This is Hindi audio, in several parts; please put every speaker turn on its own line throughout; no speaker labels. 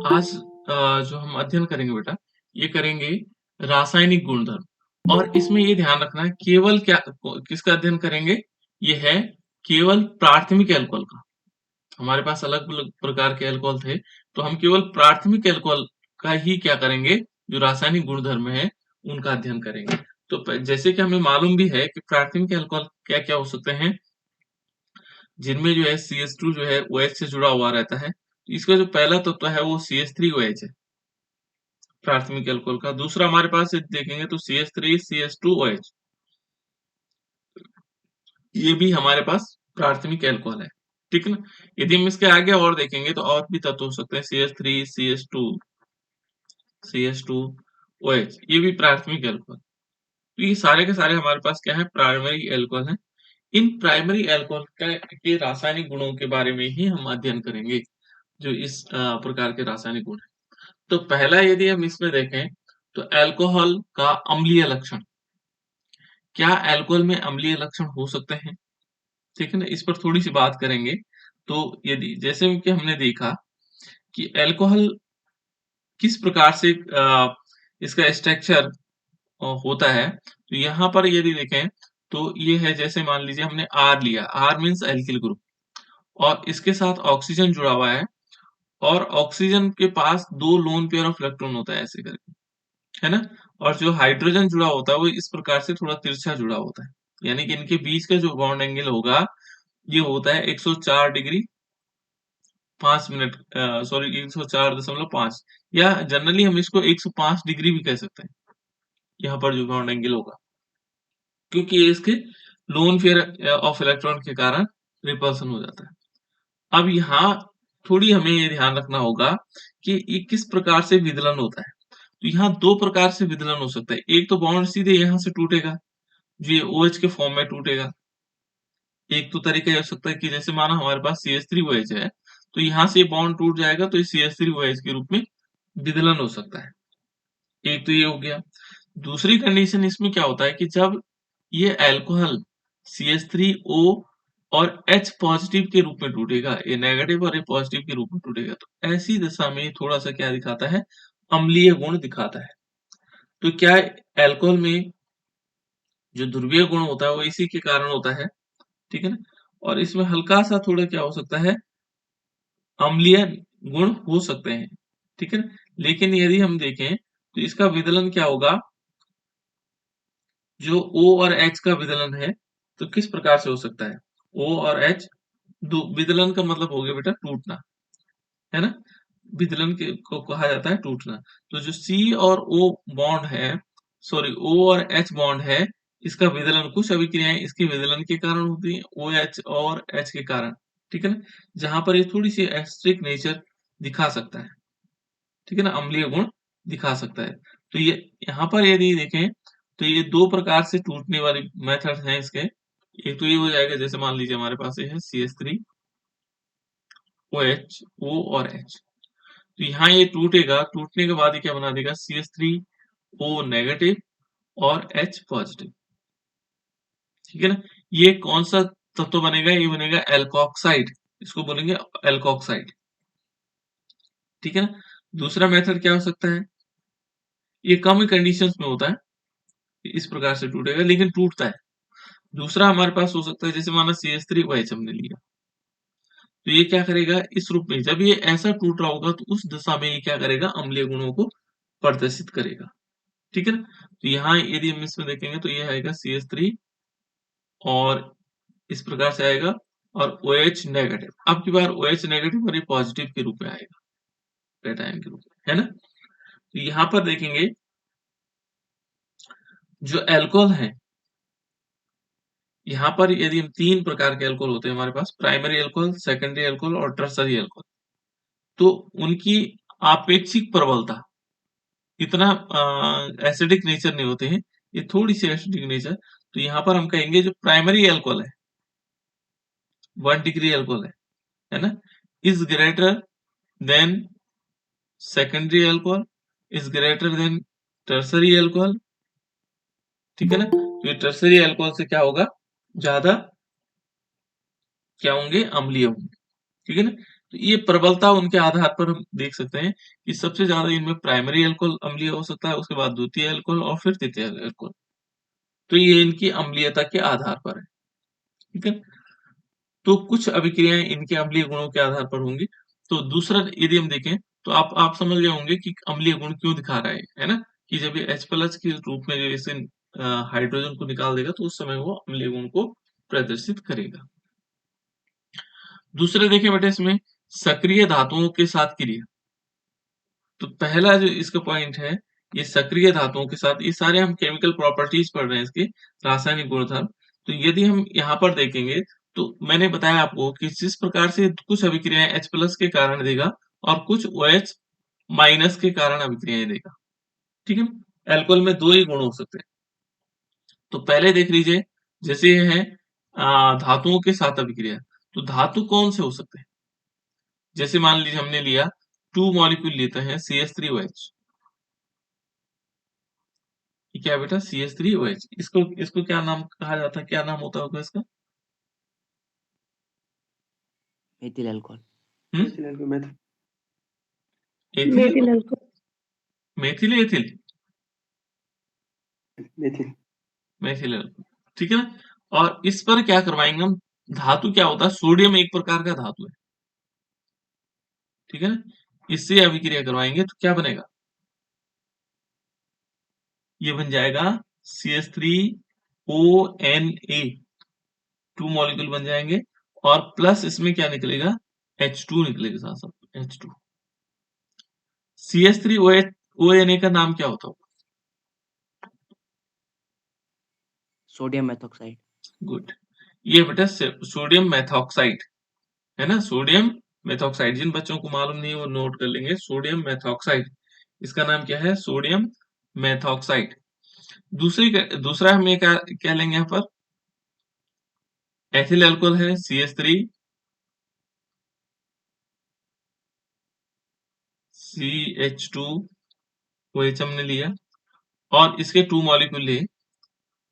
आज जो हम अध्ययन करेंगे बेटा, ये करेंगे रासायनिक गुणधर्म। और इसमें ये ध्यान रखना है केवल क्या किसका अध्ययन करेंगे? ये है केवल प्राथमिक अल्कोहल का। हमारे पास अलग-अलग प्रकार के अल्कोहल थे, तो हम केवल प्राथमिक अल्कोहल का ही क्या करेंगे, जो रासायनिक गुणधर्म है, उनका अध्ययन करेंगे। तो जैसे कि हमें मालूम भी है कि प्राथमिक अल्कोहल क्या-क्या हो सकते हैं, जिनमें जो है CH2 जो है OH से जुड़ा हुआ रहता है। इसका जो पहला तत्व है वो CH3OH है, प्राथमिक अल्कोहल का। दूसरा हमारे पास देखेंगे तो CH3CH2OH, ये भी हमारे पास प्राथमिक अल्कोहल है। ठीक है ना? यदि हम इसके आगे और देखेंगे तो और भी तत्व हो सकते हैं, CH3, CH2, CH2OH, ये भी प्राथमिक अल्कोहल। तो ये सारे के सारे हमारे पास क्या है, प्राइमरी अल्कोहल है। इन प्राइमरी अल्कोहल के रासायनिक गुणों के बारे में ही हम अध्ययन करेंगे, जो इस प्रकार के रासायनिक गुण हैं। तो पहला यदि हम इसमें देखें तो अल्कोहल का अम्लीय लक्षण। क्या अल्कोहल में अम्लीय लक्षण हो सकते हैं? ठीक है ना? इस पर थोड़ी-सी बात करेंगे। तो यदि जैसे कि हमने देखा कि अल्कोहल किस प्रकार से इसका स्ट्रक्चर होता है, तो यहाँ पर यदि देखें तो ये है, जैसे मान लीजिए हमने R लिया, R मीन्स एल्किल ग्रुप, और इसके साथ ऑक्सीजन जुड़ा हुआ है, और ऑक्सीजन के पास 2 लोन पेयर ऑफ इलेक्ट्रॉन होता है ऐसे करके, है ना? और जो हाइड्रोजन जुड़ा होता है वो इस प्रकार से थोड़ा तिरछा जुड़ा होता है। यानी कि इनके बीच का जो बॉन्ड एंगल होगा, ये होता है 104 डिग्री 5 मिनट, सॉरी 104.5, या जनरली हम इसको 105 डिग्री भी कह सकते हैं। यहाँ पर जो बॉन्ड एंगल होगा, क्योंकि ये इसके लोन पेयर ऑफ इलेक्ट्रॉन के कारण रिपल्सन हो जाता है। अब यहाँ थोड़ी हमें ये ध्यान रखना होगा कि ये किस प्रकार से विदलन होता है। तो यहाँ 2 प्रकार से विदलन हो सकता है। एक तो बॉन्ड सीधे यहाँ से टूटेगा, जो ये OH के फॉर्म में टूटेगा। एक तो तरीका ये हो सकता है कि जैसे माना हमारे पास CH3OH है, तो यहाँ से ये बॉन्ड टूट जाएगा तो ये CH3OH के रूप में विदलन हो सकता है। एक तो ये हो गया। दूसरी कंडीशन इसमें क्या होता है कि जब ये अल्कोहल CH3O और H पॉजिटिव के रूप में टूटेगा, ये नेगेटिव और ये पॉजिटिव के रूप में टूटेगा, तो ऐसी दशा में थोड़ा-सा क्या दिखाता है, अम्लीय गुण दिखाता है। तो क्या अल्कोहल में जो ध्रुवीय गुण होता है वो इसी के कारण होता है, ठीक है ना? और इसमें हल्का-सा थोड़ा क्या हो सकता है, अम्लीय गुण हो सकते हैं, ठीक है ना? लेकिन यदि हम देखें तो इसका विदलन क्या होगा, जो O और H का विदलन है, तो किस प्रकार से हो सकता है? O और H, दो विदलन का मतलब हो गया बेटा टूटना, है ना? विदलन के को कहा जाता है टूटना। तो जो C और O बॉन्ड है, सॉरी O और H बॉन्ड है, इसका विदलन, कुछ अभिक्रियाएँ इसके विदलन के कारण होती हैं, OH और H के कारण, ठीक है ना? जहाँ पर ये थोड़ी-सी एसिडिक नेचर दिखा सकता है, ठीक है ना? अम्लीय गुण दिखा सकता है। तो ये यहाँ पर यदि देखें, तो ये 2 प्रकार से टूटने वाली मेथड्स हैं इसके। एक तो ये हो जाएगा, जैसे मान लीजिए हमारे पास ये है CH3OH, O और H। तो यहाँ ये टूटेगा, टूटने के बाद ये क्या बना देगा, CH3O नेगेटिव और H पॉजिटिव, ठीक है ना? ये कौन-सा तत्व बनेगा? ये बनेगा एल्कोक्साइड, इसको बोलेंगे एल्कोक्साइड, ठीक है ना? दूसरा मेथड क्या हो सकता है? ये कम कंडीशंस में होता है, इस प्रकार से टूटेगा लेकिन टूटता है। दूसरा हमारे पास हो सकता है, जैसे माना CH3OH हमने लिया, तो ये क्या करेगा, इस रूप में जब ये ऐसा टूट रहा होगा तो उस दशा में ये क्या करेगा, अम्लीय गुणों को प्रदर्शित करेगा, ठीक है ना? तो यहाँ यदि हम इसमें देखेंगे तो ये आएगा CH3, और इस प्रकार से आएगा, और OH नेगेटिव। अब की बार OH नेगेटिव और ये पॉजिटिव के रूप में आएगा, कैटायन के रूप में, है ना? तो यहाँ पर देखेंगे जो अल्कोहल है, यहाँ पर यदि हम 3 प्रकार के अल्कोहल होते हैं हमारे पास, प्राइमरी अल्कोहल, सेकेंडरी अल्कोहल और टर्शरी अल्कोहल। तो उनकी आपेक्षिक प्रबलता, इतना एसिडिक नेचर नहीं होते हैं, ये थोड़ी-सी एसिडिक नेचर। तो यहाँ पर हम कहेंगे जो प्राइमरी अल्कोहल है, 1 डिग्री अल्कोहल है ना? Is greater than secondary alcohol, is greater than tertiary alcohol, ठीक है ना? तो ये टर्शरी अल्कोहल से क्या होगा, ज़्यादा क्या होंगे, अम्लीय होंगे, ठीक है ना? तो ये प्रबलता उनके आधार पर हम देख सकते हैं कि सबसे ज्यादा इनमें प्राइमरी अल्कोहल अम्लीय हो सकता है, उसके बाद द्वितीय अल्कोहल और फिर तृतीय अल्कोहल। तो ये इनकी अम्लीयता के आधार पर है। ठीक है, तो कुछ अभिक्रियाएं इनके अम्लीय गुणों के आधार पर होंगी। तो दूसरा यदि हम देखें तो आप समझ गए होंगे कि अम्लीय गुण क्यों दिखा रहा है ना? कि जब ये H प्लस के रूप में जैसे हाइड्रोजन को निकाल देगा तो उस समय वो अम्लीय गुण को प्रदर्शित करेगा। दूसरे देखें बेटे इसमें सक्रिय धातुओं के साथ क्रिया। तो पहला जो इसका पॉइंट है, ये सक्रिय धातुओं के साथ, ये सारे हम केमिकल प्रॉपर्टीज पढ़ रहे हैं इसके, रासायनिक गुणधर्म। तो यदि हम यहाँ पर देखेंगे तो मैंने बताया आपको कि जिस प्रकार से कुछ अभिक्रियाएं H प्लस के कारण देगा और कुछ OH माइनस के कारण अभिक्रियाएं देगा। ठीक है, एल्कोहल में दो ही गुण हो सकते हैं। तो पहले देख लीजिए, जैसे ये है धातुओं के साथ अभिक्रिया। तो धातु कौन से हो सकते हैं? जैसे मान लीजिए हमने लिया 2 मॉलिक्यूल लेते हैं CH3OH। ये क्या है बेटा? CH3OH। इसको इसको क्या नाम कहा जाता है? क्या नाम होता होगा इसका?
Methyl alcohol.
Methyl
methyl alcohol.
Methyl ethyl methyl alcohol. ठीक है ना? और इस पर क्या करवाएंगे हम? धातु क्या होता है? सोडियम एक प्रकार का धातु है। ठीक है ना? इससे अभिक्रिया करवाएंगे तो क्या बनेगा? ये बन जाएगा CH3ONA। 2 मॉलिक्यूल बन जाएंगे और प्लस इसमें क्या निकलेगा? H2 निकलेगा साथ साथ H2। CH3ONA का नाम क्या होता होगा?
Sodium methoxide.
गुड। ये बेटा सोडियम मेथॉक्साइड है ना? Sodium methoxide. जिन बच्चों को मालूम नहीं है वो नोट कर लेंगे। सोडियम मेथॉक्साइड, इसका नाम क्या है? Sodium methoxide. दूसरा हम ये क्या लेंगे यहाँ पर? एथिल अल्कोहल है CH3CH2OH हमने लिया और इसके 2 मॉलिक्यूल लिए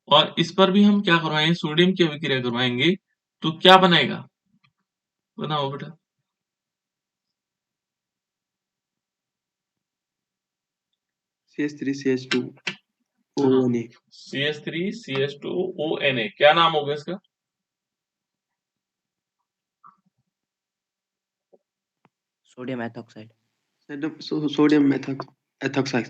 और इस पर भी हम क्या करवाएंगे? सोडियम की अभिक्रिया करवाएंगे तो क्या बनाएगा? बनाओ बेटा।
CH3CH2ONA।
CH3CH2ONA क्या नाम होगा इसका?
Sodium methoxide.
Sodium ethoxide.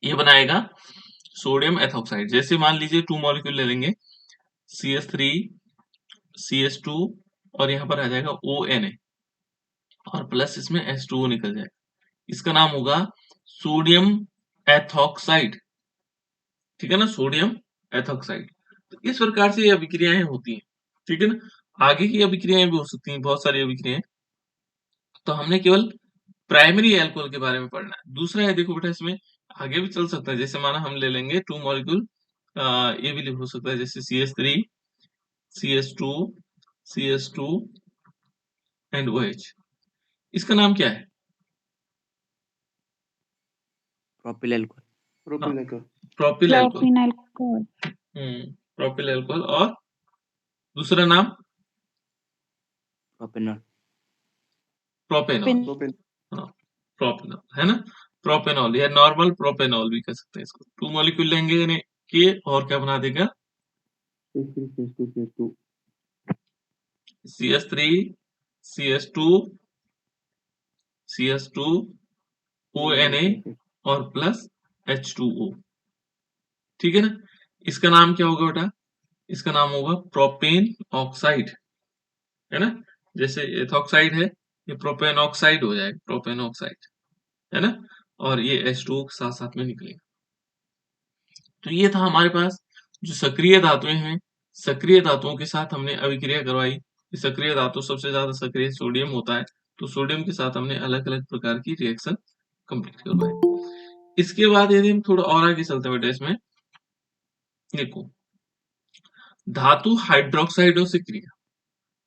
ये बनाएगा सोडियम एथॉक्साइड। जैसे मान लीजिए 2 मॉलिक्यूल ले लेंगे CH3CH2 और यहाँ पर आ जाएगा ONA और प्लस इसमें H2O निकल जाएगा। इसका नाम होगा सोडियम एथॉक्साइड। ठीक है ना? Sodium ethoxide. तो इस प्रकार से ये अभिक्रियाएं होती हैं। ठीक है ना? आगे की अभिक्रियाएं भी हो सकती हैं, बहुत सारी अभिक्रियाएं। तो हमने केवल प्राइमरी अल्कोहल के बारे में पढ़ना है। दूसरा है, देखो बेटा इसमें आगे भी चल सकता है। जैसे माना हम ले लेंगे 2 मॉलिक्यूल, ये भी हो सकता है जैसे CH3CH2 CH2 एंड OH। इसका नाम क्या है?
Propyl alcohol.
Propyl alcohol.
Propyne alcohol.
Propyl alcohol. और दूसरा नाम
प्रोपेनॉल।
प्रोपेनॉल। हाँ, प्रोपेनॉल है ना? प्रोपेनॉल या नॉर्मल प्रोपेनॉल भी कह सकते हैं इसको। 2 मॉलिक्यूल लेंगे यानी कि और क्या बना देगा? CH3 CH2 CH2ONA और प्लस H2O। ठीक है ना? इसका नाम क्या होगा बेटा? इसका नाम होगा प्रोपेन ऑक्साइड। है ना? जैसे एथॉक्साइड है, ये प्रोपेन ऑक्साइड हो जाएगा, प्रोपेन ऑक्साइड। है ना? और ये H2O के साथ साथ में निकलेगा। तो ये था हमारे पास जो सक्रिय धातुएं हैं। सक्रिय धातुओं के साथ हमने अभिक्रिया करवाई। सक्रिय धातु सबसे ज्यादा सक्रिय सोडियम होता है, तो सोडियम के साथ हमने अलग अलग प्रकार की रिएक्शन कंप्लीट करवाई। इसके बाद यदि हम थोड़ा और आगे चलते बेटा, इसमें देखो धातु हाइड्रोक्साइडों से क्रिया।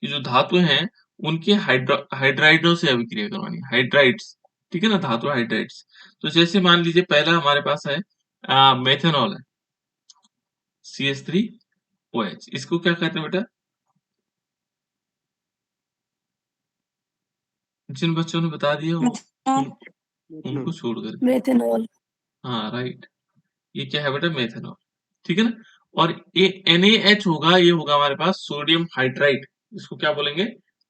ये जो धातु हैं उनके हाइड्राइडों से अभिक्रिया करवानी है, हाइड्राइड्स। ठीक है ना? धातु हाइड्राइड्स। तो जैसे मान लीजिए पहला हमारे पास है मेथेनॉल है CH3OH। इसको क्या कहते हैं बेटा? जिन बच्चों ने बता दिया उनको छोड़कर।
मेथनॉल।
हाँ राइट, ये क्या है बेटा? मेथनॉल। ठीक है ना? और ये NaH होगा, ये होगा हमारे पास सोडियम हाइड्राइड। इसको क्या बोलेंगे?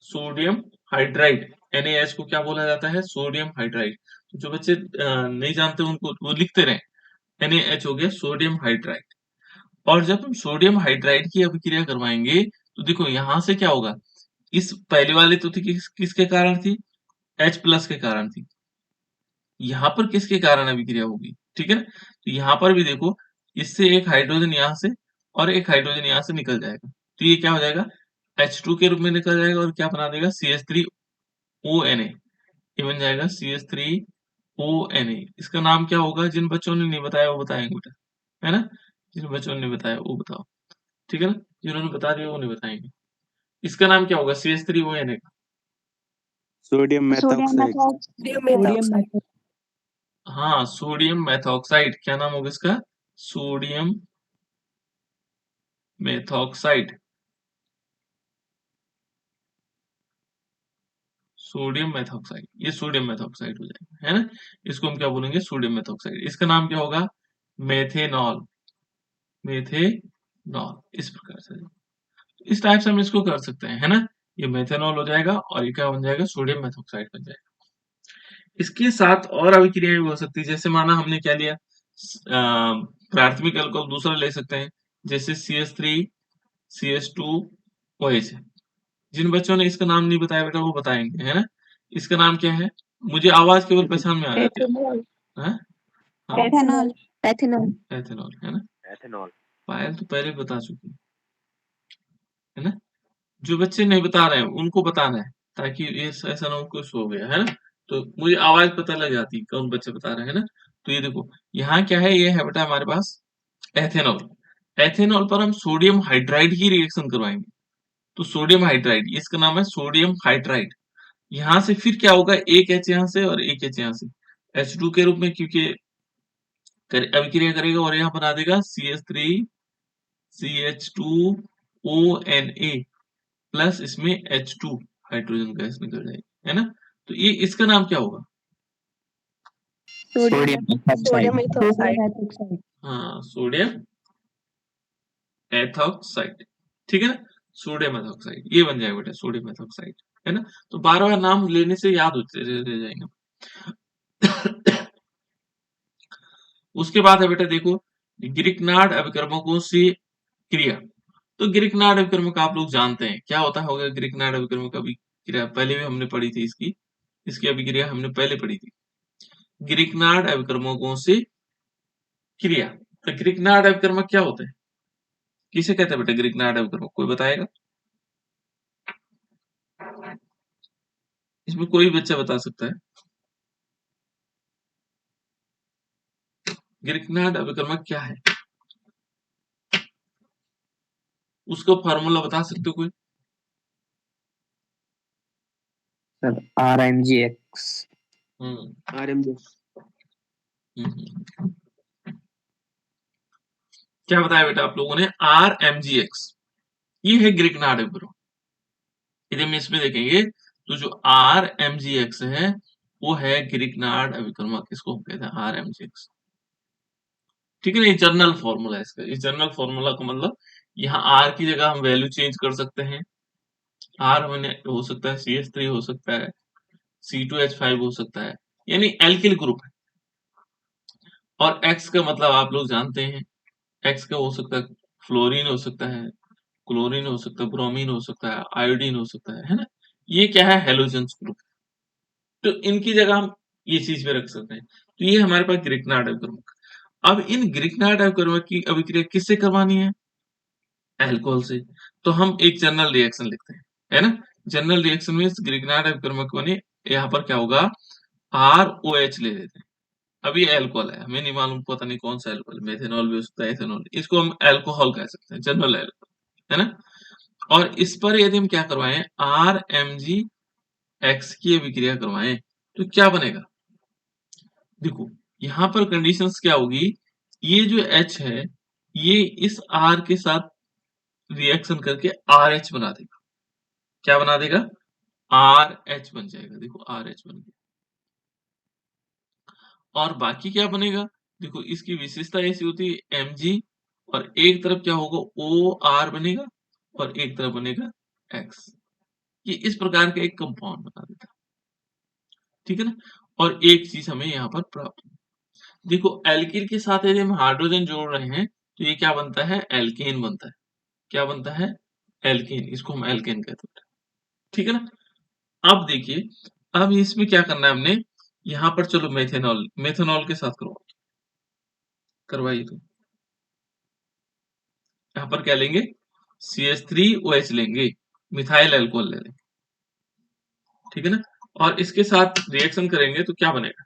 Sodium hydride. NaH को क्या बोला जाता है? Sodium hydride. तो जो बच्चे नहीं जानते उनको वो लिखते रहे। NaH हो गया सोडियम हाइड्राइड। और जब हम सोडियम हाइड्राइड की अभिक्रिया करवाएंगे तो देखो यहां से क्या होगा? इस पहले वाले तो थी किसके कारण थी? H+ के कारण थी। यहाँ पर किसके कारण अभिक्रिया होगी? ठीक है ना? तो यहाँ पर भी देखो, इससे एक हाइड्रोजन यहाँ से और एक हाइड्रोजन यहाँ से निकल जाएगा। तो ये क्या हो जाएगा? H2 के रूप में निकल जाएगा और क्या बना देगा? CH3ONA। ये बन जाएगा CH3ONA। इसका नाम क्या होगा? जिन बच्चों ने नहीं बताया वो बताएंगे बेटा, है ना? जिन बच्चों ने नहीं बताया वो बताओ, ठीक है ना? जिन्होंने बता दिया वो नहीं बताएंगे। इसका नाम क्या होगा CH3ONA का?
Sodium methoxide.
हाँ, सोडियम मेथॉक्साइड। क्या नाम होगा इसका? Sodium methoxide. सोडियम मेथॉक्साइड, ये सोडियम मेथॉक्साइड हो जाएगा, है ना? इसको हम क्या बोलेंगे? Sodium methoxide. इसका नाम क्या होगा? मेथेनॉल। मेथेनॉल, इस प्रकार से। इस टाइप से हम इसको कर सकते हैं, है ना? ये मेथेनॉल हो जाएगा और ये क्या बन जाएगा? सोडियम मेथॉक्साइड बन जाएगा। इसके साथ और अभिक्रियाएं भी हो सकती है। जैसे माना हमने क्या लिया? प्राथमिक अल्कोहल दूसरा ले सकते हैं, जैसे CH3 CH2OH। जिन बच्चों ने इसका नाम नहीं बताया बेटा वो बताएंगे, है ना? इसका नाम क्या है? मुझे आवाज केवल पहचान में आ जाती है। हाँ?
एथेनॉल।
एथेनॉल, है ना?
एथेनॉल।
पायल तो पहले बता चुकी है ना? जो बच्चे नहीं बता रहे हैं उनको बताना है, ताकि ये ऐसा ना हो कुछ हो गया, है ना? तो मुझे आवाज पता लग जाती है कौन बच्चे बता रहे हैं ना? तो ये देखो, यहाँ क्या है? ये है बेटा हमारे पास एथेनॉल। एथेनॉल पर हम सोडियम हाइड्राइड की रिएक्शन करवाएंगे। तो सोडियम हाइड्राइड, इसका नाम है सोडियम हाइड्राइड। यहाँ से फिर क्या होगा? एक H यहाँ से और एक H यहाँ से H2 के रूप में, क्योंकि अभिक्रिया करेगा और यहाँ बना देगा CH3CH2ONA प्लस इसमें H2 हाइड्रोजन गैस निकल जाएगी, है ना? तो ये इसका नाम क्या होगा?
Sodium methoxide.
हाँ, सोडियम एथॉक्साइड। ठीक है ना? सोडियम एथॉक्साइड ये बन जाएगा बेटा, सोडियम एथॉक्साइड, है ना? तो बार-बार नाम लेने से याद होते रह जाएंगे। उसके बाद है बेटा देखो, ग्रिकनार्ड अभिकर्मकों से क्रिया। तो ग्रिकनार्ड अभिकर्मक आप लोग जानते हैं क्या होता होगा? ग्रिकनार्ड अभिकर्मक अभिक्रिया पहले भी हमने पढ़ी थी, इसकी अभिक्रिया हमने पहले पढ़ी थी। ग्रिकनार्ड अभिकर्मकों से क्रिया। तो ग्रिकनार्ड अभिकर्मक क्या होते हैं? किसे कहते हैं बेटा ग्रिकनार्ड अभिकर्मक? कोई बताएगा? इसमें कोई बच्चा बता सकता है? ग्रिकनार्ड अभिकर्मक क्या है? उसका फॉर्मूला बता सकते हो कोई?
Sir RMGX।
RMG।
क्या बताया बेटा आप लोगों ने? RMGX। ये है ग्रिकनार्ड अभिकर्मक। यदि हम इसमें देखेंगे तो जो RMGX है वो है ग्रिकनार्ड अभिकर्मक। इसको हम कहते हैं RMGX। ठीक है ना? ये जनरल फॉर्मूला है इसका। इस जनरल फॉर्मूला का मतलब यहाँ R की जगह हम वैल्यू चेंज कर सकते हैं। R हो सकता है CH3 हो सकता है, C2H5 हो सकता है, यानी एल्किल ग्रुप है। और X का मतलब आप लोग जानते हैं, X का हो सकता है फ्लोरीन हो सकता है, क्लोरीन हो सकता है, ब्रोमीन हो सकता है, आयोडीन हो सकता है ना? ये क्या है? Halogens group. तो इनकी जगह हम ये चीज पे रख सकते हैं। तो ये हमारे पास ग्रिकनार्ड अभिकर्मक। अब इन ग्रिकनार्ड अभिकर्मक की अभिक्रिया किससे करवानी है? अल्कोहल से। तो हम एक जनरल रिएक्शन लिखते हैं, है ना? जनरल रिएक्शन में ग्रिकनार्ड अभिकर्मक बने, यहाँ पर क्या होगा? ROH ले लेते हैं। अब ये अल्कोहल है, हमें नहीं मालूम, पता नहीं कौन सा अल्कोहल, मेथेनॉल भी हो सकता है, एथेनॉल। इसको हम अल्कोहल कह सकते हैं, जनरल अल्कोहल, है ना? और इस पर यदि हम क्या करवाएं? RMGX की अभिक्रिया करवाएं तो क्या बनेगा? देखो यहाँ पर कंडीशंस क्या होगी? ये जो H है ये इस R के साथ रिएक्शन करके RH बना देगा। क्या बना देगा? RH बन जाएगा। देखो RH बन गया। और बाकी क्या बनेगा? देखो इसकी विशेषता ऐसी होती है Mg, और एक तरफ क्या होगा? OR बनेगा और एक तरफ बनेगा X। ये इस प्रकार का एक कंपाउंड बना देता है। ठीक है ना? और एक चीज हमें यहाँ पर प्राप्त हुई। देखो एल्किल के साथ यदि हम हाइड्रोजन जोड़ रहे हैं तो ये क्या बनता है? एल्केन बनता है। क्या बनता है? एल्केन। इसको हम एल्केन कहते हैं। ठीक है ना? अब देखिए, अब इसमें क्या करना है हमने? यहाँ पर चलो मेथेनॉल, मेथेनॉल के साथ करवाइए तो। यहाँ पर क्या लेंगे? CH3OH लेंगे, मिथाइल अल्कोहल ले लेंगे। ठीक है ना? और इसके साथ रिएक्शन करेंगे तो क्या बनेगा?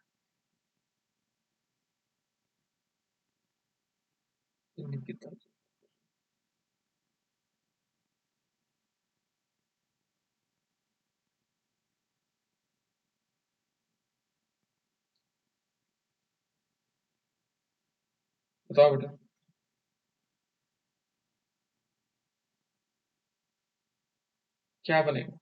बताओ बेटा। क्या बनेगा?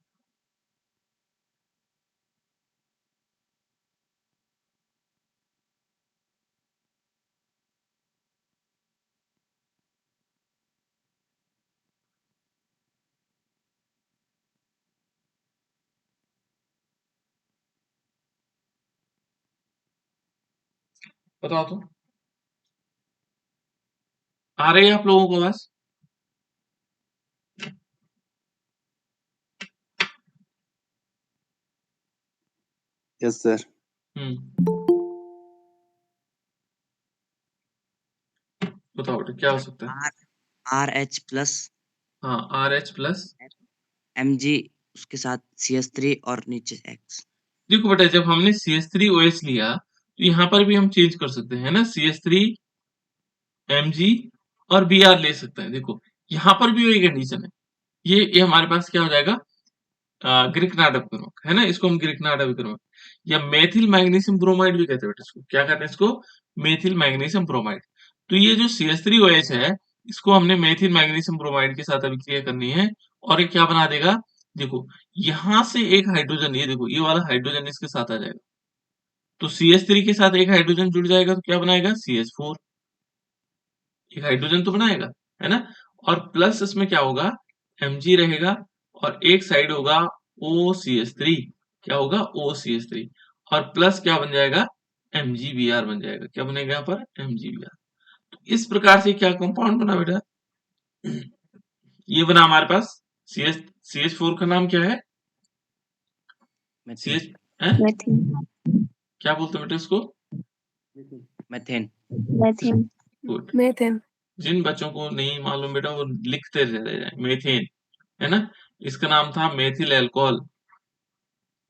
बताओ तो। आ रही है आप लोगों को आवाज?
Yes sir.
बताओ बेटा क्या हो सकता है?
RH प्लस
हाँ, RH प्लस
Mg, उसके साथ CH3 और नीचे X।
देखो बेटा, जब हमने CH3OH लिया तो यहाँ पर भी हम चेंज कर सकते हैं ना, CH3 Mg और Br ले सकते हैं। देखो यहाँ पर भी वही कंडीशन है। ये हमारे पास क्या हो जाएगा? ग्रिकनार्ड है ना, इसको हम ग्रिकनार्ड या मेथिल मैग्नीशियम ब्रोमाइड भी कहते हैं बेटा। इसको क्या कहते हैं? इसको मेथिल मैग्नीशियम ब्रोमाइड। तो ये जो CH3OH है, इसको हमने मेथिल मैग्नीशियम ब्रोमाइड के साथ अभिक्रिया करनी है, और ये क्या बना देगा? देखो यहां से एक हाइड्रोजन, ये देखो ये वाला हाइड्रोजन इसके साथ आ जाएगा, तो CH3 के साथ एक हाइड्रोजन जुड़ जाएगा तो क्या बनाएगा? CH4। एक हाइड्रोजन तो बनाएगा, है ना? और प्लस इसमें क्या होगा? Mg रहेगा, और एक साइड होगा OCH3। क्या होगा? OCH3। और प्लस क्या बन जाएगा? MgBr बन जाएगा। क्या बनेगा यहाँ पर? MgBr। तो इस प्रकार से क्या कंपाउंड बना बेटा? ये बना हमारे पास CH4 का नाम क्या है?
मेथेन।
CH है?
मेथिन।
क्या बोलते हैं बेटा इसको?
मेथेन।
मेथिन।
गुड।
मेथिन।
जिन बच्चों को नहीं मालूम बेटा वो लिखते रह जाए। मेथेन, है ना? इसका नाम था मेथिल अल्कोहल।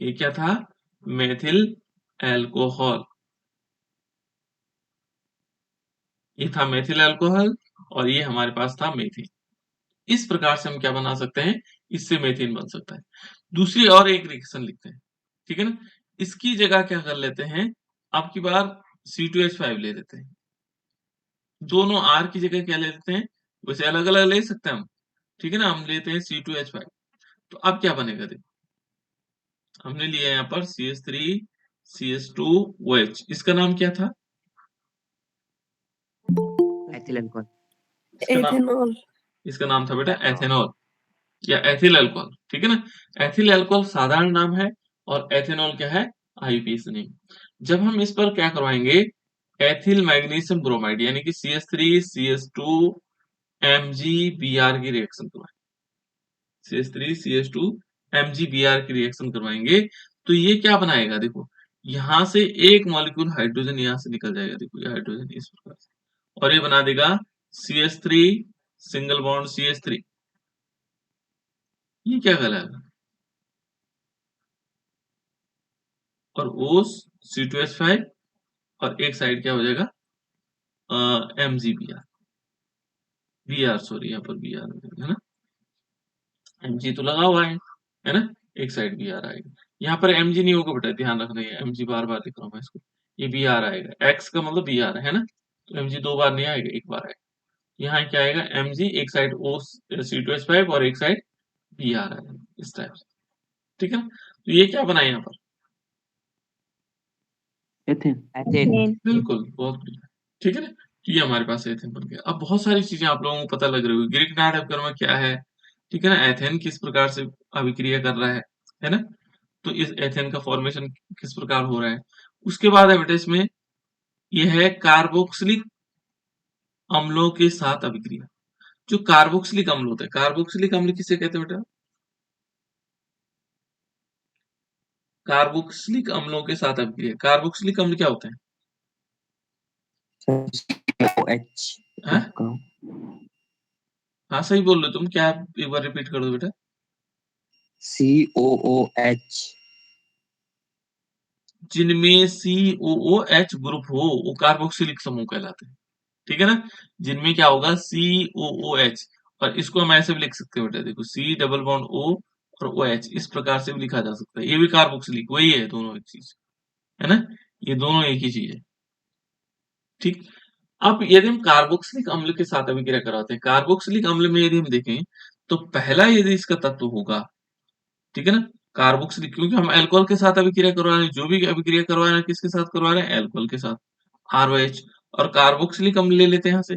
ये क्या था? Methyl alcohol. ये था मेथिल अल्कोहल, और ये हमारे पास था मेथेन। इस प्रकार से हम क्या बना सकते हैं? इससे मेथेन बन सकता है। दूसरी और एक रिएक्शन लिखते हैं। ठीक है ना? इसकी जगह क्या कर लेते हैं? अब की बार C2H5 ले लेते हैं। दोनों R की जगह क्या ले लेते हैं? वैसे अलग अलग ले सकते हैं हम। ठीक है ना? हम लेते हैं C2H5। तो अब क्या बनेगा? देखो हमने लिया यहाँ पर CH3 CH2OH। इसका नाम क्या था?
Ethyl alcohol.
इसका नाम
एथेनॉल।
इसका नाम था बेटा एथेनॉल या एथिल अल्कोहल। ठीक है ना? एथिल अल्कोहल साधारण नाम है, और एथेनॉल क्या है? IPS name. जब हम इस पर क्या करवाएंगे? एथिल मैग्नीशियम ब्रोमाइड यानी कि CH3 CH2 MgBr की रिएक्शन करवाएंगे। CH3 CH2 MgBr की रिएक्शन करवाएंगे तो ये क्या बनाएगा? देखो यहां से एक मॉलिक्यूल हाइड्रोजन यहां से निकल जाएगा। देखो ये हाइड्रोजन इस प्रकार से, और ये बना देगा CH3 सिंगल बॉन्ड CH3। ये क्या कहलाएगा? और O C2H5, और एक साइड क्या हो जाएगा? MgBr। Br सॉरी, यहाँ पर Br है ना? Mg तो लगा हुआ है ना? एक साइड Br आएगा। यहाँ पर Mg नहीं होगा बेटा, ध्यान रखना। है Mg बार बार लिख रहा हूँ मैं इसको। ये Br आएगा, X का मतलब Br है ना? तो Mg दो बार नहीं आएगा, एक बार आएगा। यहाँ क्या आएगा Mg, एक साइड O C2H5 और एक साइड Br आएगा इस टाइप से, ठीक है ना। तो ये क्या बना यहाँ पर,
एथेन।
एथेन।
एथेन।
बिल्कुल, बहुत बढ़िया, ठीक है ना। तो ये हमारे पास एथेन बन गया। अब बहुत सारी चीजें आप लोगों को पता लग रही होगी, ग्रीक नाट्यकर्म क्या है, ठीक है ना, एथेन किस प्रकार से अभिक्रिया कर रहा है ना। तो इस एथेन का फॉर्मेशन किस प्रकार हो रहा है। उसके बाद है बेटा इसमें ये है कार्बोक्सिलिक अम्लों के साथ अभिक्रिया। जो कार्बोक्सिलिक अम्ल होता है, कार्बोक्सिलिक अम्ल किसे कहते हैं बेटा, कार्बोक्सिलिक अम्लों के साथ अभिक्रिया। कार्बोक्सिलिक अम्ल क्या होते हैं,
COOH।
हैं? हाँ सही बोल रहे हो तुम, क्या एक बार रिपीट कर दो बेटा।
COOH।
जिनमें COOH ग्रुप हो वो कार्बोक्सिलिक समूह कहलाते हैं, ठीक है ना। जिनमें क्या होगा COOH, और इसको हम ऐसे भी लिख सकते हैं बेटा, देखो C डबल बॉन्ड O और OH, इस प्रकार से भी लिखा जा सकता है। ये भी कार्बोक्सिलिक वही है, दोनों एक चीज है ना, ये दोनों एक ही चीज है, ठीक। अब यदि हम कार्बोक्सिलिक अम्ल के साथ अभिक्रिया कराते हैं, कार्बोक्सिलिक अम्ल में यदि हम देखें तो पहला यदि इसका तत्व होगा, ठीक है ना, कार्बोक्सिलिक, क्योंकि हम अल्कोहल के साथ अभिक्रिया करवा रहे हैं, जो भी अभिक्रिया करवा रहे हैं किसके साथ करवा रहे हैं, अल्कोहल के साथ, ROH। और कार्बोक्सिलिक अम्ल ले लेते हैं यहाँ से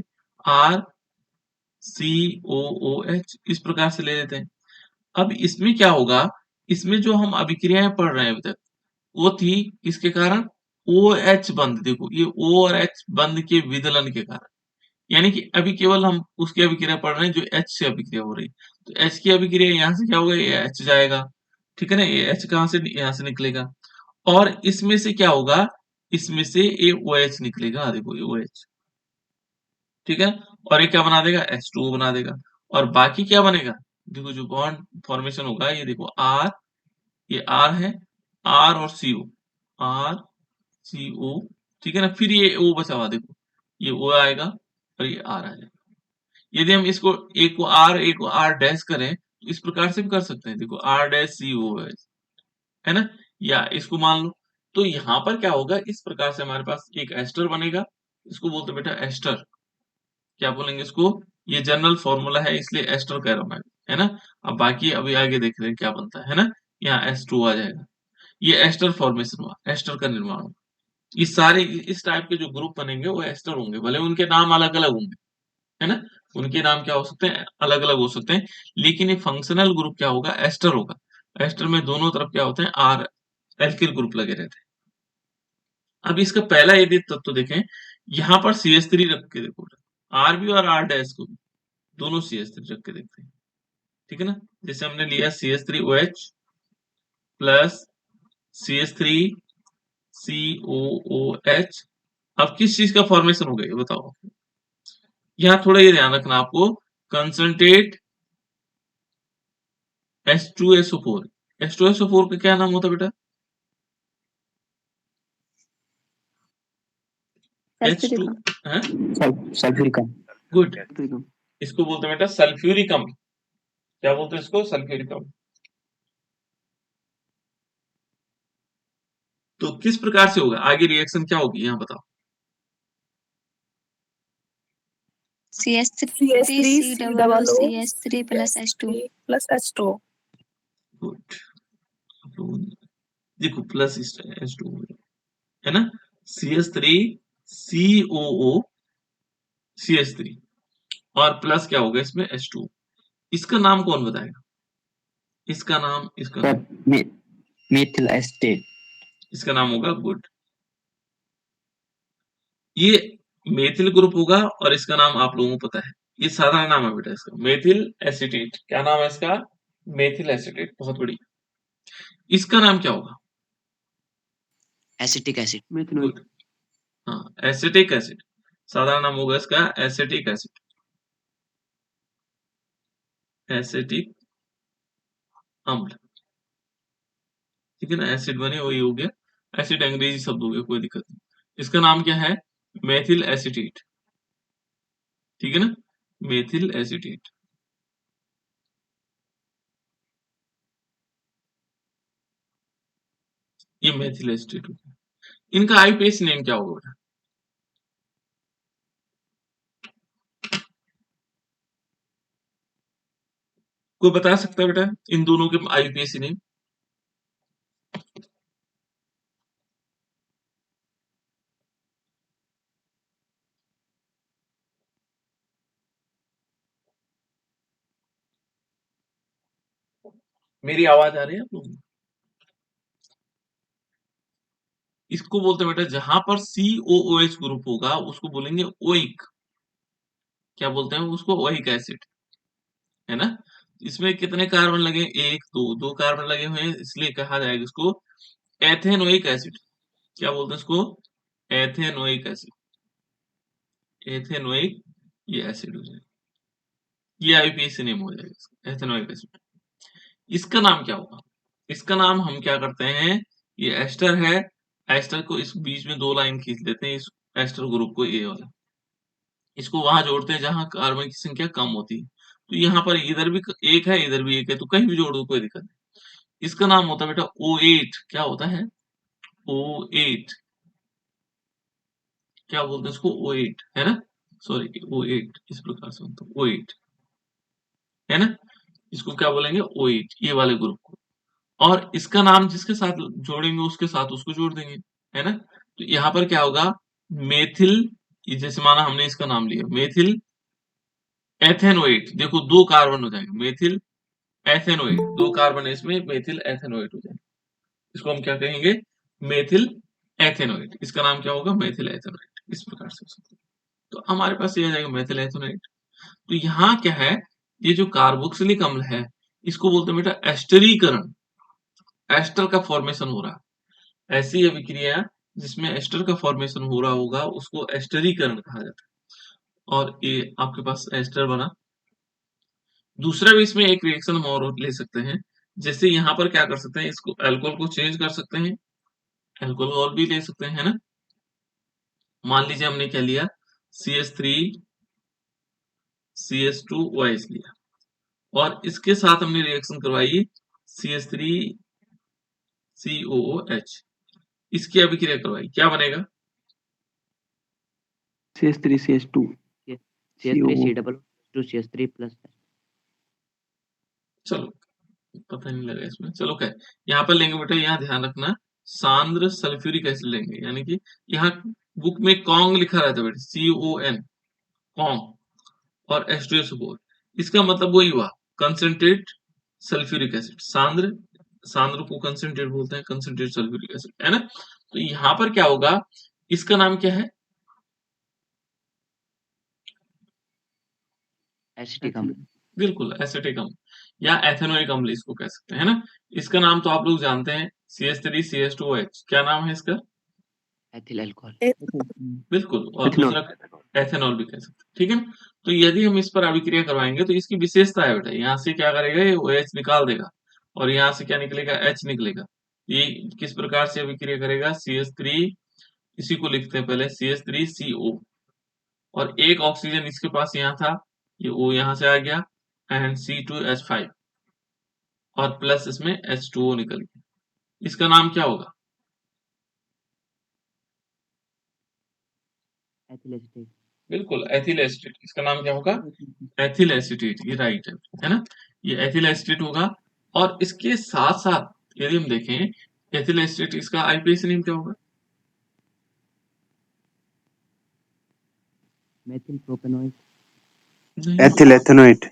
RCOOH, इस प्रकार से ले लेते हैं। अब इसमें क्या होगा, इसमें जो हम अभिक्रियाएं पढ़ रहे हैं अभी तक वो थी किसके कारण, OH बंध, देखो ये O और H बंध के विदलन के कारण, यानी कि अभी केवल हम उसकी अभिक्रिया पढ़ रहे हैं जो H से अभिक्रिया हो रही है। तो H की अभिक्रिया यहाँ से क्या होगा, ये H जाएगा, ठीक है ना, ये H कहाँ से, यहाँ से निकलेगा। और इसमें से क्या होगा, इसमें से ये OH निकलेगा, देखो ये OH, ठीक है। और ये क्या बना देगा, H2O बना देगा। और बाकी क्या बनेगा, देखो जो बॉन्ड फॉर्मेशन होगा, ये देखो R, ये R है, R और CO, R CO, ठीक है ना। फिर ये O बचा हुआ, देखो ये O आएगा और ये R आ जाएगा। यदि हम इसको एक को R डैश करें तो इस प्रकार से भी कर सकते हैं, देखो R डैश CO है ना, या इसको मान लो। तो यहाँ पर क्या होगा, इस प्रकार से हमारे पास एक एस्टर बनेगा, इसको बोलते हैं बेटा एस्टर, क्या बोलेंगे इसको, ये जनरल फॉर्मूला है इसलिए एस्टर कह रहा हूं मैं, है ना। अब बाकी अभी आगे देख रहे हैं क्या बनता है ना। यहाँ H2 आ जाएगा, ये एस्टर फॉर्मेशन हुआ, एस्टर का निर्माण हुआ। ये सारे इस टाइप के जो ग्रुप बनेंगे वो एस्टर होंगे, भले उनके नाम अलग अलग होंगे, है ना, उनके नाम क्या हो सकते हैं, अलग अलग हो सकते हैं, लेकिन ये फंक्शनल ग्रुप क्या होगा, एस्टर होगा। एस्टर में दोनों तरफ क्या होते हैं, आर एल्किल ग्रुप लगे रहते हैं। अब इसका पहला यदि तत्व देखें, यहाँ पर CH3 रख के देखो, आर बी और आर डैश को भी दोनों CH3 रख के देखते हैं, ठीक है ना। जैसे हमने लिया CH3OH प्लस CH3COOH। अब किस चीज का फॉर्मेशन हो गया ये बताओ। यहाँ थोड़ा ये ध्यान रखना आपको, कंसंट्रेट H2SO4, H2SO4 का क्या नाम होता है बेटा, H2 है,
सल्फ्यूरिक।
गुड, इसको बोलते हैं बेटा सल्फ्यूरिक अम्ल। क्या बोलते हैं इसको, सल्फ्यूरिक अम्ल। तो किस प्रकार से होगा, आगे रिएक्शन क्या होगी यहाँ बताओ।
CH3COO plus H2
plus H2।
Good, देखो प्लस H2 है ना, CH3COO CH3 और प्लस क्या होगा इसमें H2। इसका नाम कौन बताएगा, इसका नाम
मेथिल एस्टेट।
इसका नाम होगा गुड, ये मेथिल ग्रुप होगा और इसका नाम आप लोगों को पता है, ये साधारण नाम है बेटा इसका, मेथिल एसिटेट। क्या नाम है इसका, मेथिल एसिटेट, बहुत बढ़िया। इसका नाम क्या होगा,
एसिटिक एसिड।
गुड, हाँ एसिटिक एसिड, साधारण नाम होगा इसका एसिटिक एसिड, एसिटिक अम्ल, ठीक है ना। एसिड बने वही हो गया, एसिड अंग्रेजी शब्द हो गया, कोई दिक्कत नहीं। इसका नाम क्या है, मेथिल एसिटेट, ठीक है ना, मेथिल एसिटेट। ये मेथिल एसिटेट हो गया। इनका आईपीएस नेम क्या होगा बेटा, कोई बता सकता है बेटा इन दोनों के आईयूपीएसी नेम? मेरी आवाज आ रही है आप लोगों को? इसको बोलते हैं बेटा जहां पर COOH ग्रुप होगा उसको बोलेंगे ओइक। क्या बोलते हैं उसको? ओइक एसिड, है ना? इसमें कितने कार्बन लगे? एक, दो कार्बन लगे हुए हैं, इसलिए कहा जाएगा इसको एथेनोइक एसिड। क्या बोलते हैं इसको? Ethanoic acid. एथेनोइक ये एसिड हो जाएगा, ये आईयूपीएसी नेम हो जाएगा इसका, एथेनोइक एसिड। इसका नाम क्या होगा? इसका नाम हम क्या करते हैं, ये एस्टर है, एस्टर को इस बीच में 2 लाइन खींच देते हैं, इस एस्टर ग्रुप को ए वाला, इसको वहां जोड़ते हैं जहां कार्बन की संख्या कम होती है। तो यहाँ पर इधर भी एक है, इधर भी एक है, तो कहीं भी जोड़ दो कोई दिक्कत नहीं। इसका नाम होता है बेटा O8। क्या होता है? O8। क्या बोलते हैं इसको? O8, है ना? सॉरी, O8 इस प्रकार से होता है, O8, है ना? इसको क्या बोलेंगे? O8, ये वाले ग्रुप को। और इसका नाम जिसके साथ जोड़ेंगे उसके साथ उसको जोड़ देंगे, है ना? तो यहाँ पर क्या होगा? मेथिल, ये जैसे माना हमने इसका नाम लिया मेथिल एथेनोएट, देखो 2 कार्बन हो जाएंगे, मेथिल एथेनोएट, 2 कार्बन है इसमें, मेथिल एथेनोएट हो जाएगा। इसको हम क्या कहेंगे? Methyl ethanoate. इसका नाम क्या होगा? Methyl ethanoate. इस प्रकार से हो सकता है। तो हमारे पास ये आ जाएगा मेथिल एथेनोएट। तो यहाँ क्या है? ये जो कार्बोक्सिलिक अम्ल है इसको बोलते हैं बेटा एस्टरीकरण। एस्टर का फॉर्मेशन हो रहा है, ऐसी अभिक्रिया जिसमें एस्टर का फॉर्मेशन हो रहा होगा उसको एस्टरीकरण कहा जाता है। और ये आपके पास एस्टर बना। दूसरा भी इसमें एक रिएक्शन हम और ले सकते हैं, जैसे यहाँ पर क्या कर सकते हैं, इसको अल्कोहल को चेंज कर सकते हैं, अल्कोहल भी ले सकते हैं, है ना? मान लीजिए हमने क्या लिया, CH3 CH2OH लिया और इसके साथ हमने रिएक्शन करवाई CH3 COOH, इसकी अभिक्रिया करवाई, क्या बनेगा?
CH3 CH2
CH3 plus.
चलो पता नहीं लगा इसमें, चलो क्या यहाँ पर लेंगे बेटा, यहाँ ध्यान रखना सांद्र सल्फ्यूरिक एसिड लेंगे, यानी कि यहाँ बुक में कॉन्ग लिखा रहता है बेटा, CON, कॉन्ग, और H2SO4, इसका मतलब वही हुआ कंसंट्रेट सल्फ्यूरिक एसिड। सांद्र, सांद्र को कंसंट्रेट बोलते हैं, कंसंट्रेट सल्फ्यूरिक एसिड, है ना? तो यहाँ पर क्या होगा, इसका नाम क्या है?
एसिटिक अम्ल।
बिल्कुल एसिटिक अम्ल या एथेनोइक अम्ल इसको कह सकते हैं, है ना? इसका नाम तो आप लोग जानते हैं, CH3 CH2OH, क्या नाम है इसका?
Ethyl alcohol.
बिल्कुल, और
एथेनॉल।
दूसरा एथेनॉल भी कह सकते हैं, ठीक है ना? तो यदि हम इस पर अभिक्रिया करवाएंगे तो इसकी विशेषता है बेटा, यहाँ से क्या करेगा, ये OH निकाल देगा और यहाँ से क्या निकलेगा? H निकलेगा। ये किस प्रकार से अभिक्रिया करेगा? CH3, इसी को लिखते हैं पहले, CH3CO, और एक ऑक्सीजन इसके पास यहाँ था, ये O यहाँ से आ गया, एंड C2H5, और प्लस इसमें H2O निकल गया। इसका नाम क्या होगा?
Ethyl acetate.
बिल्कुल एथिल एसिटेट। इसका नाम क्या होगा? एथिल एसिटेट, ये राइट है ना? ये एथिल एसिटेट होगा। और इसके साथ साथ यदि हम देखें एथिल एसिटेट, इसका आईयूपीएसी नेम क्या होगा?
Methyl propanoic.
Ethyl ethanoate.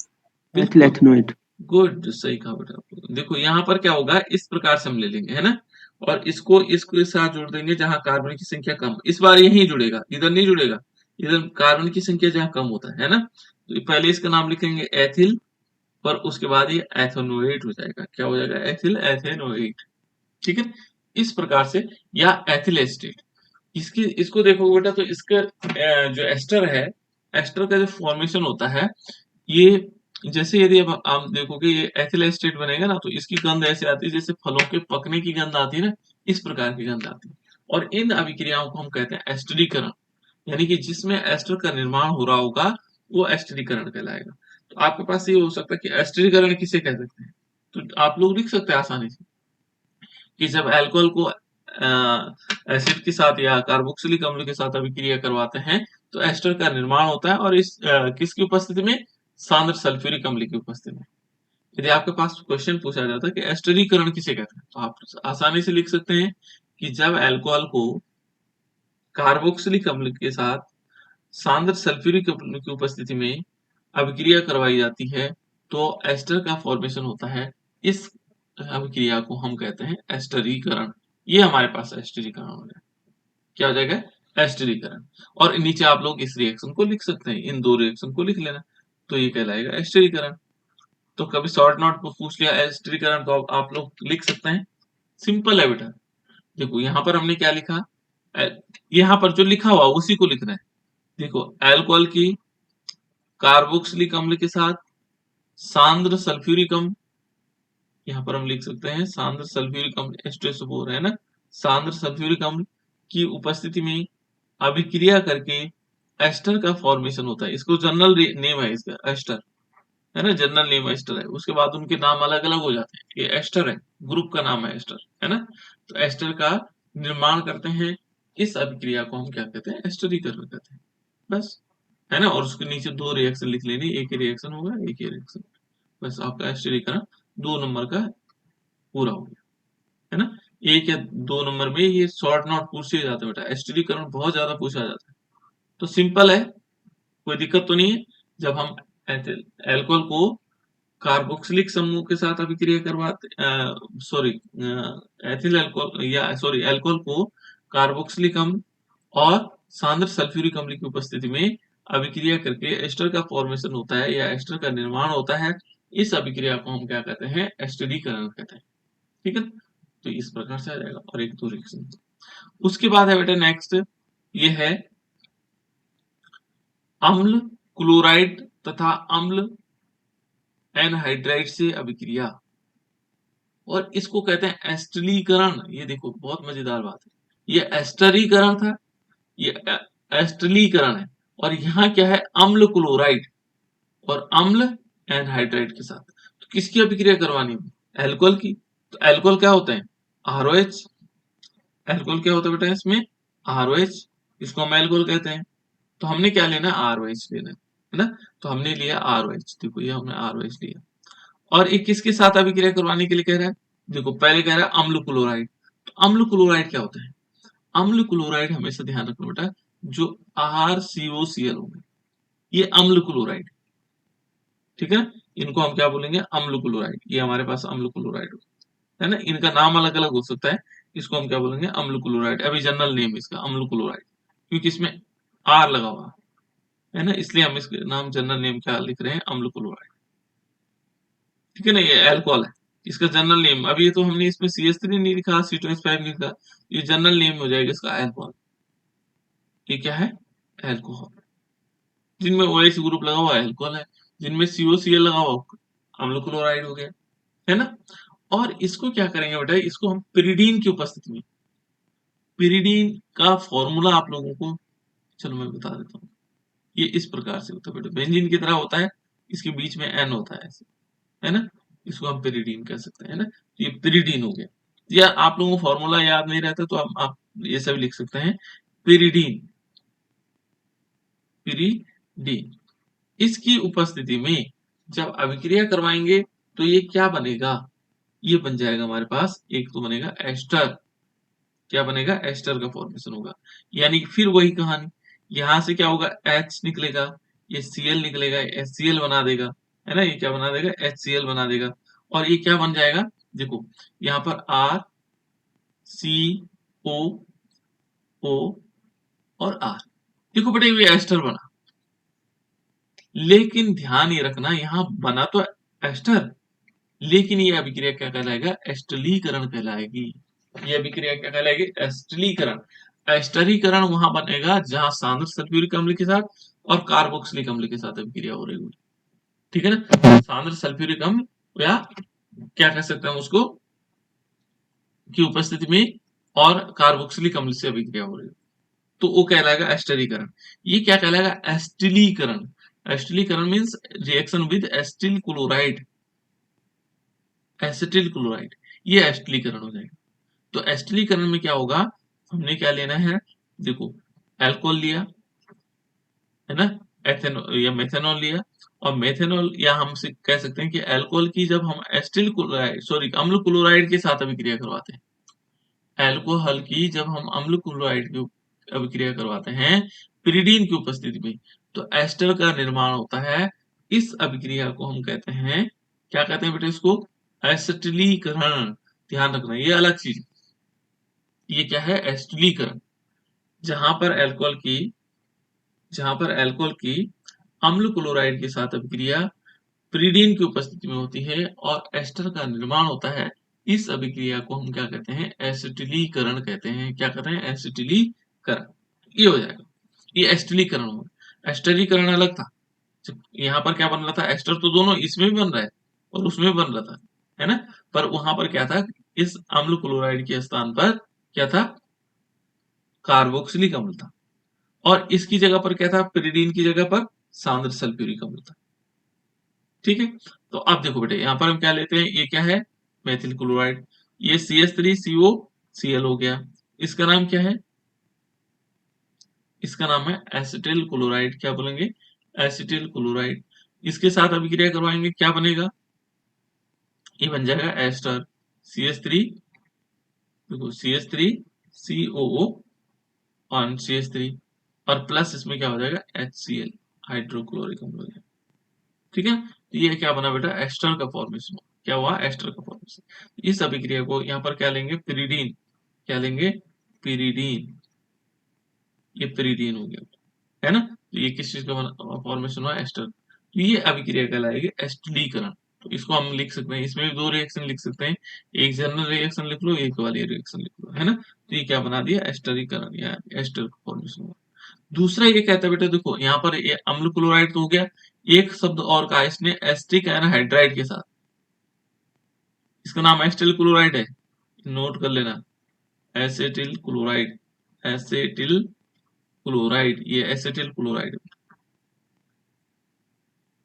Ethyl ethanoate.
Good, सही कहा बेटा आप लोगों ने। देखो यहाँ पर क्या होगा, इस प्रकार से हम ले लेंगे, है ना? और इसको इसके साथ जोड़ देंगे जहां कार्बन की संख्या कम, इस बार यही जुड़ेगा, इधर नहीं जुड़ेगा, इधर कार्बन की संख्या जहां कम होता है ना? तो पहले इसका नाम लिखेंगे एथिल, पर उसके बाद ये एथेनोएट हो जाएगा। क्या हो जाएगा? एथिल एथेनोएट, ठीक है? इस प्रकार से, या एथिल एसिटेट। इसकी इसको देखोगे बेटा तो इसका जो एस्टर है, एस्टर का जो फॉर्मेशन होता है, ये जैसे यदि अब आप देखोगे ये एथिल एसिटेट बनेगा ना, तो इसकी गंध ऐसे आती है जैसे फलों के पकने की गंध आती है ना, इस प्रकार की गंध आती है। और इन अभिक्रियाओं को हम कहते हैं एस्टरीकरण, यानी कि जिसमें एस्टर का निर्माण हो रहा होगा वो एस्टरीकरण कहलाएगा। तो आपके पास ये हो सकता है कि एस्टरीकरण किसे कह सकते हैं, तो आप लोग लिख सकते हैं आसानी से कि जब अल्कोहल को एसिड के साथ या कार्बोक्सिलिक अम्ल के साथ अभिक्रिया करवाते हैं तो एस्टर का निर्माण होता है, और इस किसकी उपस्थिति में? सांद्र सल्फ्यूरिक अम्ल की उपस्थिति में। यदि आपके पास क्वेश्चन पूछा जाता है कि एस्टरीकरण किसे कहते हैं, तो आप आसानी से लिख सकते हैं कि जब अल्कोहल को कार्बोक्सिलिक अम्ल के साथ सांद्र सल्फ्यूरिक अम्ल की उपस्थिति में अभिक्रिया करवाई जाती है तो एस्टर का फॉर्मेशन होता है। इस अभिक्रिया को हम कहते हैं एस्टरीकरण। ये हमारे पास एस्टरीकरण हो जाएगा। क्या हो जाएगा? एस्टरीकरण। और नीचे आप लोग इस रिएक्शन को लिख सकते हैं, इन दो रिएक्शन को लिख लेना, तो ये कहलाएगा एस्टरीकरण। तो कभी शॉर्ट नोट पर पूछ लिया एस्टरीकरण, तो आप लोग लिख सकते हैं। सिंपल है बेटा। देखो यहाँ पर हमने क्या लिखा, यहाँ पर जो लिखा हुआ उसी को लिखना है। देखो अल्कोहल की कार्बोक्सिलिक अम्ल के साथ सांद्र सल्फ्यूरिक अम्ल, यहाँ पर हम लिख सकते हैं सांद्र सल्फ्यूरिक अम्ल H2SO4 है ना, सांद्र सल्फ्यूरिक अम्ल की उपस्थिति में अभिक्रिया करके एस्टर का फॉर्मेशन होता है। इसको जनरल नेम है इसका एस्टर, है ना, जनरल नेम एस्टर है। उसके बाद उनके नाम अलग अलग हो जाते हैं। ये एस्टर है, ग्रुप का नाम है एस्टर, है ना। तो एस्टर का निर्माण करते हैं। इस अभिक्रिया को हम क्या कहते हैं? एस्टरीकरण कहते हैं। बस, है ना। और उसके नीचे दो रिएक्शन लिख लेनी, एक ही रिएक्शन होगा, एक ही रिएक्शन। बस आपका एस्टरीकरण 2 नंबर का पूरा हो गया, है ना। 1 या 2 नंबर में ये शॉर्ट नोट पूछे जाते हैं बेटा। एस्टरीकरण बहुत ज्यादा पूछा जाता है, तो सिंपल है, कोई दिक्कत तो नहीं है। जब हम अल्कोहल को कार्बोक्सिलिक समूह के साथ अभिक्रिया करवाते, सॉरी, एथिल अल्कोहल या सॉरी अल्कोहल को कार्बोक्सिलिक अम्ल और सांद्र सल्फ्यूरिक अम्ल की उपस्थिति में अभिक्रिया करके एस्टर का फॉर्मेशन होता है या एस्टर का निर्माण होता है। इस अभिक्रिया को हम क्या कहते हैं? एस्टरीकरण कहते हैं। ठीक है, तो इस प्रकार से आ जाएगा। और एक दो रिएक्शन उसके बाद है बेटा नेक्स्ट, ये है अम्ल क्लोराइड तथा अम्ल एनहाइड्राइड से अभिक्रिया, और इसको कहते हैं एस्टरीकरण। ये देखो बहुत मजेदार बात है, ये एस्टरीकरण था, ये एस्टरीकरण है। और यहाँ क्या है? अम्ल क्लोराइड और अम्ल एनहाइड्राइड के साथ। तो किसकी अभिक्रिया करवानी है? अल्कोहल की। तो अल्कोहल क्या होता है? ROH। अल्कोहल क्या होता है बेटा इसमें? ROH। इसको हम अल्कोहल कहते हैं। तो हमने क्या लेना? ROH लेना है ना। तो हमने लिया ROH। देखो ये हमने ROH लिया। और ये किसके साथ अभिक्रिया करवाने के लिए कह रहा है? देखो पहले कह रहा है अम्ल क्लोराइड। तो अम्ल क्लोराइड क्या होता है? अम्ल क्लोराइड हमेशा ध्यान रखना बेटा, जो RCOCl होंगे ये अम्ल क्लोराइड, ठीक है। इनको हम क्या बोलेंगे? अम्ल क्लोराइड। ये हमारे पास अम्ल क्लोराइड है ना। इनका नाम अलग अलग हो सकता है, इसको हम क्या बोलेंगे? अम्ल क्लोराइड। अभी जनरल नेम इसका अम्ल क्लोराइड, क्योंकि इसमें R लगा हुआ है ना, इसलिए हम इसके नाम जनरल नेम क्या लिख रहे हैं? अम्ल क्लोराइड। ठीक है ना। ये अल्कोहल है, इसका जनरल नेम। अभी ये तो हमने इसमें CH3 नहीं लिखा, C2H5 नहीं लिखा, ये जनरल नेम हो जाएगा इसका अल्कोहल। ये क्या है? अल्कोहल। जिनमें OH ग्रुप लगा हुआ है अल्कोहल है, जिनमें COCl लगा हुआ अम्ल क्लोराइड हो गया, है ना। और इसको क्या करेंगे बेटा? इसको हम पिरिडीन की उपस्थिति में, पिरिडीन का फॉर्मूला आप लोगों को चलो मैं बता देता हूँ। ये इस प्रकार से होता है बेटा, बेंजीन की तरह होता है, इसके बीच में N होता है ऐसे, है ना। इसको हम पिरिडीन कह सकते हैं, है ना। ये पिरिडीन हो गया। या आप लोगों को फॉर्मूला याद नहीं रहता तो आप ये सब लिख सकते हैं, पिरिडीन, पिरिडीन। इसकी उपस्थिति में जब अभिक्रिया करवाएंगे तो ये क्या बनेगा? ये बन जाएगा हमारे पास, एक तो बनेगा एस्टर। क्या बनेगा? एस्टर का फॉर्मेशन होगा। यानी कि फिर वही कहानी, यहां से क्या होगा? H निकलेगा, ये Cl निकलेगा, HCl बना देगा, है ना। ये क्या बना देगा? HCl बना देगा। और ये क्या बन जाएगा? देखो यहाँ पर R CO O और R, देखो बेटा ये एस्टर बना। लेकिन ध्यान ये रखना, यहाँ बना तो एस्टर, लेकिन ये अभिक्रिया क्या कहलाएगा? एस्टरीकरण कहलाएगी। ये अभिक्रिया क्या कहलाएगी? एस्टरीकरण। एस्टरीकरण वहां बनेगा जहां सांद्र सल्फ्यूरिक अम्ल के साथ और कार्बोक्सिलिक अम्ल के साथ अभिक्रिया हो रही होगी, ठीक है ना। सांद्र सल्फ्यूरिक अम्ल या क्या कह सकते हैं उसको, की उपस्थिति में और कार्बोक्सिलिक अम्ल से अभिक्रिया हो रही है, तो वो कहलाएगा एस्टरीकरण। ये क्या कहलाएगा? एस्टिलीकरण। एस्टिलीकरण means reaction with acetyl chloride, acetyl chloride, ये एस्टिलीकरण हो जाएगा। तो एस्टिलीकरण में क्या होगा? हमने क्या लेना है? देखो अल्कोहल लिया, है ना, एथेनॉल या मेथेनॉल लिया, और मेथेनॉल या हम कह सकते हैं कि अल्कोहल की जब हम एस्टिल क्लोराइड सॉरी अम्ल क्लोराइड के साथ अभिक्रिया करवाते हैं, अल्कोहल की जब हम अम्ल क्लोराइड की अभिक्रिया करवाते हैं पिरिडीन की उपस्थिति में, तो एस्टर का निर्माण होता है। इस अभिक्रिया को हम कहते हैं, क्या कहते हैं बेटा इसको? एसिटिलीकरण। ध्यान रखना ये अलग चीज, ये क्या है? एसिटिलीकरण। जहां पर अल्कोहल की अम्ल क्लोराइड के साथ अभिक्रिया पिरिडीन की उपस्थिति में होती है और एस्टर का निर्माण होता है, इस अभिक्रिया को हम क्या कहते हैं? एसिटिलीकरण कहते हैं। क्या कहते हैं? एसिटिलीकरण। ये हो जाएगा, ये एस्टिलीकरण हो गया। एस्टरीकरण अलग था, यहाँ पर क्या बन रहा था? एस्टर तो दोनों इसमें भी बन रहा है और उसमें भी बन रहा था, है ना? पर वहां पर क्या था? इस अम्ल क्लोराइड के स्थान पर क्या था? कार्बोक्सिलिक अम्ल था, और इसकी जगह पर क्या था? पिरिडीन की जगह पर सांद्र सल्फ्यूरिक अम्ल था। ठीक है, तो अब देखो बेटे यहाँ पर हम क्या लेते हैं? ये क्या है? Methyl chloride. ये CH3COCl हो गया। इसका नाम क्या है? इसका नाम है एसिटिल क्लोराइड। क्या बोलेंगे? Acetyl chloride. इसके साथ अभिक्रिया करवाएंगे, क्या बनेगा? ये बन जाएगा एस्टर। CH3, देखो CH3COO और CH3, और प्लस इसमें क्या हो जाएगा? HCl, हाइड्रोक्लोरिक अम्ल हो जाएगा। ठीक है, तो ये क्या बना बेटा? एस्टर का फॉर्मेशन। क्या हुआ? एस्टर का फॉर्मेशन। इस अभिक्रिया को यहाँ पर क्या लेंगे? पिरिडीन। क्या लेंगे? पिरिडीन। ये पिरिडीन हो गया, है ना? तो ये किस चीज का फॉर्मेशन हुआ? एस्टर। तो ये अभिक्रिया कहलाएगी एस्टिलीकरण। तो इसको हम लिख सकते हैं, इसमें भी दो रिएक्शन लिख सकते हैं, एक जनरल रिएक्शन लिख लो, एक वाली रिएक्शन लिख लो, है ना? तो ये क्या बना दिया? एस्टरीकरण या एस्टर का फॉर्मेशन हुआ। दूसरा ये कहता है बेटा, देखो यहाँ पर ये अम्ल क्लोराइड तो हो गया, एक शब्द और कहा इसने एस्टिक एनहाइड्राइड के साथ, इसका नाम एस्टिल क्लोराइड है, नोट कर लेना। एसिटिल क्लोराइड, एसिटिल क्लोराइड, ये एसिटिल क्लोराइड,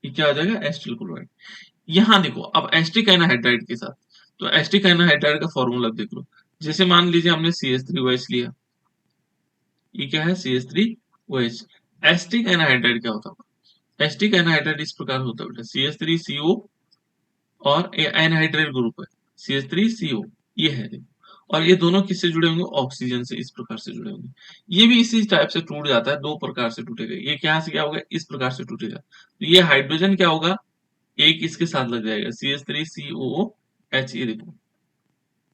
ये क्या हो जाएगा? Acetyl chloride. यहां देखो अब एस्टिक एनहाइड्राइड के साथ, तो एस्टिक एनहाइड्राइड का फॉर्मूला देख लो। जैसे मान लीजिए हमने CH3OH लिया, ये क्या है? CH3OH। एस्टिक एनहाइड्राइड क्या होता है? एस्टिक एनहाइड्राइड इस प्रकार होता है बेटा, CH3CO और एनहाइड्राइड ग्रुप है CH3CO, ये है देखो, और ये दोनों किससे जुड़े होंगे? ऑक्सीजन से, इस प्रकार से जुड़े होंगे। ये भी इसी टाइप से टूट जाता है, दो प्रकार से टूटेगा। ये क्या से क्या होगा? इस प्रकार से टूटेगा। तो ये हाइड्रोजन क्या होगा? एक इसके साथ लग जाएगा CH3COOH, ये देखो,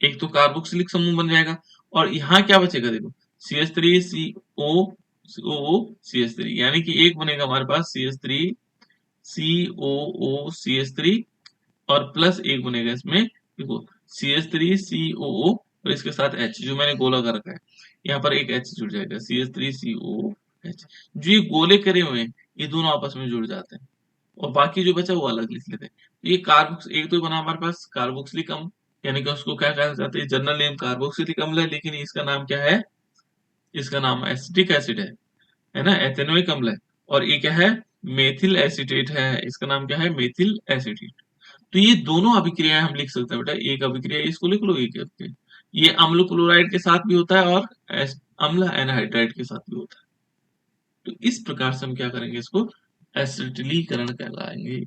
एक तो कार्बोक्सिलिक समूह बन जाएगा, और यहाँ क्या बचेगा? देखो CH3COCH3, यानी कि एक बनेगा हमारे पास CH3COOCH3, और प्लस एक बनेगा इसमें, देखो CH3COO और इसके साथ H जो मैंने गोला कर रखा है, यहाँ पर एक H जुड़ जाएगा, CH3COOH। जो ये गोले करे हुए हैं ये दोनों आपस में जुड़ जाते हैं, और बाकी जो बचा वो अलग लिख लेते हैं। तो ये कार्बोक्स एक तो बना हमारे पास कार्बोक्सिलिक अम्ल, यानी कि उसको क्या कहा जाता है? जनरल नेम कार्बोक्सिलिक अम्ल है, लेकिन इसका नाम क्या है? इसका नाम एसिटिक एसिड है ना? एथेनोइक अम्ल है। और ये क्या है? मेथिल एसीटेट है, इसका नाम क्या है? Methyl acetate. तो ये दोनों अभिक्रियाएं हम लिख सकते हैं बेटा, एक अभिक्रिया इसको लिख लो, एक अभिक्रिया ये अम्ल क्लोराइड के साथ भी होता है और अम्ल एनहाइड्राइड के साथ भी होता है। तो इस प्रकार से हम क्या करेंगे? इसको एसिटिलीकरण कहलाएंगे।